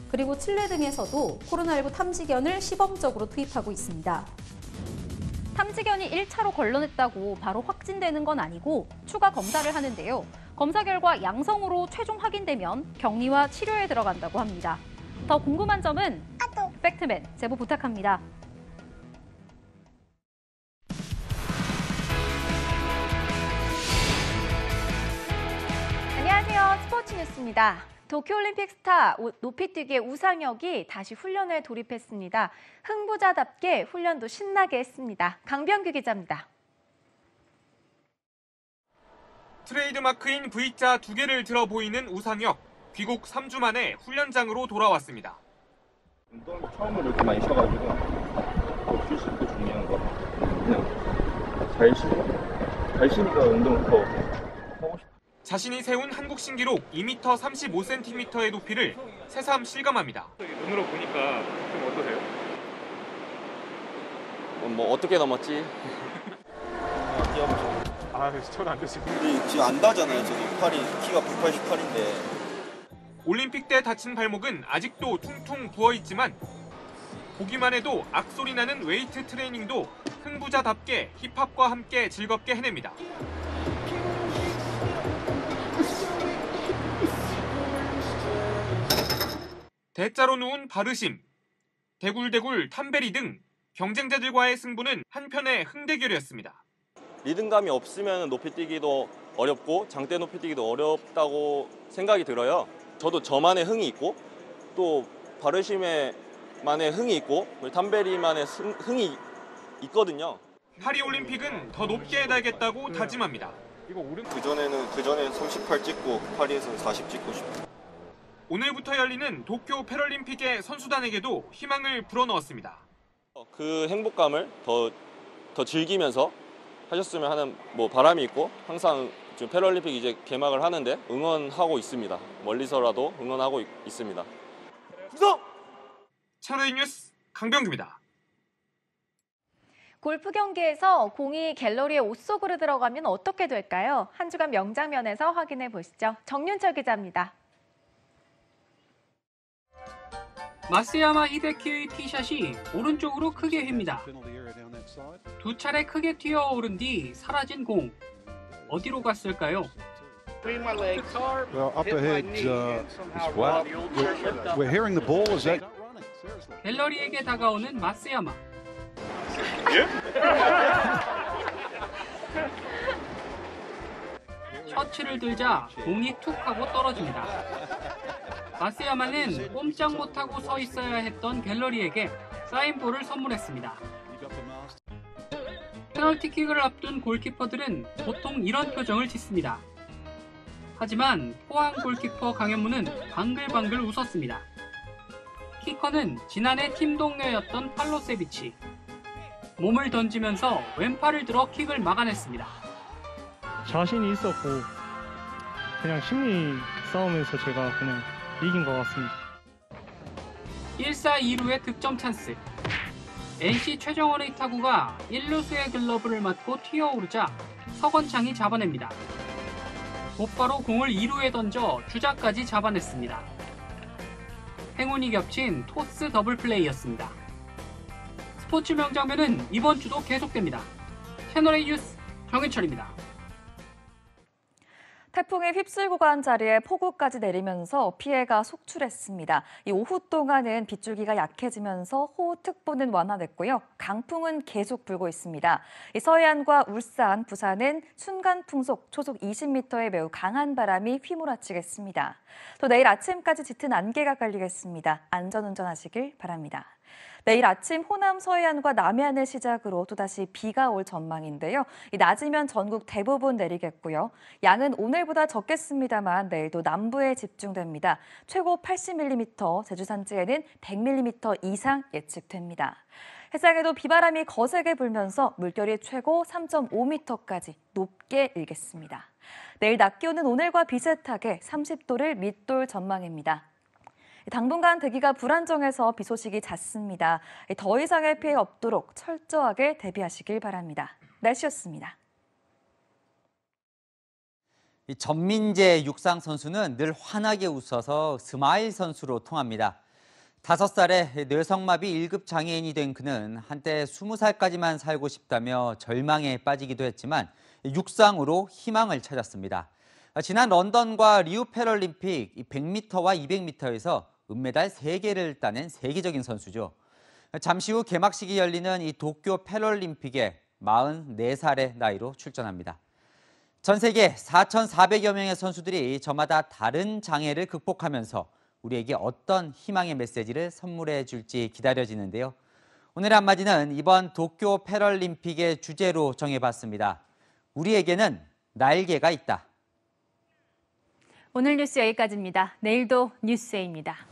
Speaker 9: 그리고 칠레 등에서도 코로나19 탐지견을 시범적으로 투입하고 있습니다. 탐지견이 1차로 걸러냈다고 바로 확진되는 건 아니고 추가 검사를 하는데요. 검사 결과 양성으로 최종 확인되면 격리와 치료에 들어간다고 합니다. 더 궁금한 점은 팩트맨 제보 부탁합니다.
Speaker 12: 안녕하세요. 스포츠 뉴스입니다. 도쿄올림픽 스타 높이뛰기의 우상혁이 다시 훈련에 돌입했습니다. 흥부자답게 훈련도 신나게 했습니다. 강병규 기자입니다.
Speaker 13: 트레이드마크인 V자 2개를 들어 보이는 우상혁. 귀국 3주 만에 훈련장으로 돌아왔습니다.
Speaker 15: 운동 처음으로 이렇게 많이 쉬어가지고 휴식도 중요한 거 그냥 잘 쉬니까 운동을 더 하고 싶어요.
Speaker 13: 자신이 세운 한국 신기록 2m 35cm의 높이를 새삼 실감합니다.
Speaker 15: 눈으로 보니까 좀 어떠세요?
Speaker 30: 뭐 어떻게 넘었지?
Speaker 15: 뛰어보죠. 저는 안 됐어요.
Speaker 30: 지금 안 닿잖아요. 저기 팔이 키가 188인데.
Speaker 13: 올림픽 때 다친 발목은 아직도 퉁퉁 부어있지만 보기만 해도 악소리 나는 웨이트 트레이닝도 흥부자답게 힙합과 함께 즐겁게 해냅니다. 대자로 누운 바르심, 대굴대굴 탐베리 등 경쟁자들과의 승부는 한편의 흥대결이었습니다.
Speaker 30: 리듬감이 없으면 높이뛰기도 어렵고 장대 높이뛰기도 어렵다고 생각이 들어요. 저도 저만의 흥이 있고 또 바르심의만의 흥이 있고 탐베리만의 흥이 있거든요.
Speaker 13: 파리올림픽은 더 높게 해달겠다고 다짐합니다.
Speaker 30: 그전에는 38 찍고 파리에서는 40 찍고 싶어요.
Speaker 13: 오늘부터 열리는 도쿄 패럴림픽의 선수단에게도 희망을 불어넣었습니다.
Speaker 30: 그 행복감을 더 즐기면서 하셨으면 하는 바람이 있고 항상 지금 패럴림픽 이제 개막을 하는데 응원하고 있습니다. 멀리서라도 응원하고 있습니다.
Speaker 13: 차로이 뉴스 강병규입니다.
Speaker 12: 골프 경기에서 공이 갤러리에 옷 속으로 들어가면 어떻게 될까요? 한 주간 명장면에서 확인해 보시죠. 정윤철 기자입니다.
Speaker 1: 마쓰야마 히데키의 티샷이 오른쪽으로 크게 휩니다. 두 차례 크게 튀어오른 뒤 사라진 공. 어디로 갔을까요?
Speaker 7: Well, up ahead is what? We're hearing the ball. Is that?
Speaker 1: 갤러리에게 다가오는 마쓰야마. 셔츠를 들자 공이 툭 하고 떨어집니다. 마쓰야마는 꼼짝 못하고 서 있어야 했던 갤러리에게 사인볼을 선물했습니다. 페널티킥을 앞둔 골키퍼들은 보통 이런 표정을 짓습니다. 하지만 포항 골키퍼 강현무는 방글방글 웃었습니다. 키커는 지난해 팀 동료였던 팔로세비치. 몸을 던지면서 왼팔을 들어 킥을 막아냈습니다.
Speaker 14: 자신이 있었고 그냥 심리 싸움에서 제가 그냥 이긴 것 같습니다.
Speaker 1: 1사 2루의 득점 찬스. NC 최정원의 타구가 1루수의 글러브를 맞고 튀어오르자 서건창이 잡아냅니다. 곧바로 공을 2루에 던져 주자까지 잡아냈습니다. 행운이 겹친 토스 더블 플레이였습니다. 스포츠 명장면은 이번 주도 계속됩니다. 채널A 뉴스 정윤철입니다.
Speaker 16: 태풍이 휩쓸고 간 자리에 폭우까지 내리면서 피해가 속출했습니다. 이 오후 동안은 빗줄기가 약해지면서 호우특보는 완화됐고요. 강풍은 계속 불고 있습니다. 이 서해안과 울산, 부산은 순간 풍속 초속 20m의 매우 강한 바람이 휘몰아치겠습니다. 또 내일 아침까지 짙은 안개가 깔리겠습니다. 안전운전하시길 바랍니다. 내일 아침 호남 서해안과 남해안을 시작으로 또다시 비가 올 전망인데요. 낮이면 전국 대부분 내리겠고요. 양은 오늘보다 적겠습니다만 내일도 남부에 집중됩니다. 최고 80mm, 제주 산지에는 100mm 이상 예측됩니다. 해상에도 비바람이 거세게 불면서 물결이 최고 3.5m까지 높게 일겠습니다. 내일 낮 기온은 오늘과 비슷하게 30도를 밑돌 전망입니다. 당분간 대기가 불안정해서 비 소식이 잦습니다. 더 이상의 피해 없도록 철저하게 대비하시길 바랍니다. 날씨였습니다.
Speaker 3: 전민재 육상 선수는 늘 환하게 웃어서 스마일 선수로 통합니다. 5살에 뇌성마비 1급 장애인이 된 그는 한때 20살까지만 살고 싶다며 절망에 빠지기도 했지만 육상으로 희망을 찾았습니다. 지난 런던과 리우 패럴림픽 100m와 200m에서 은메달 3개를 따낸 세계적인 선수죠. 잠시 후 개막식이 열리는 이 도쿄 패럴림픽에 44살의 나이로 출전합니다. 전 세계 4,400여 명의 선수들이 저마다 다른 장애를 극복하면서 우리에게 어떤 희망의 메시지를 선물해 줄지 기다려지는데요. 오늘의 한마디는 이번 도쿄 패럴림픽의 주제로 정해봤습니다. 우리에게는 날개가 있다.
Speaker 2: 오늘 뉴스 여기까지입니다. 내일도 뉴스에입니다.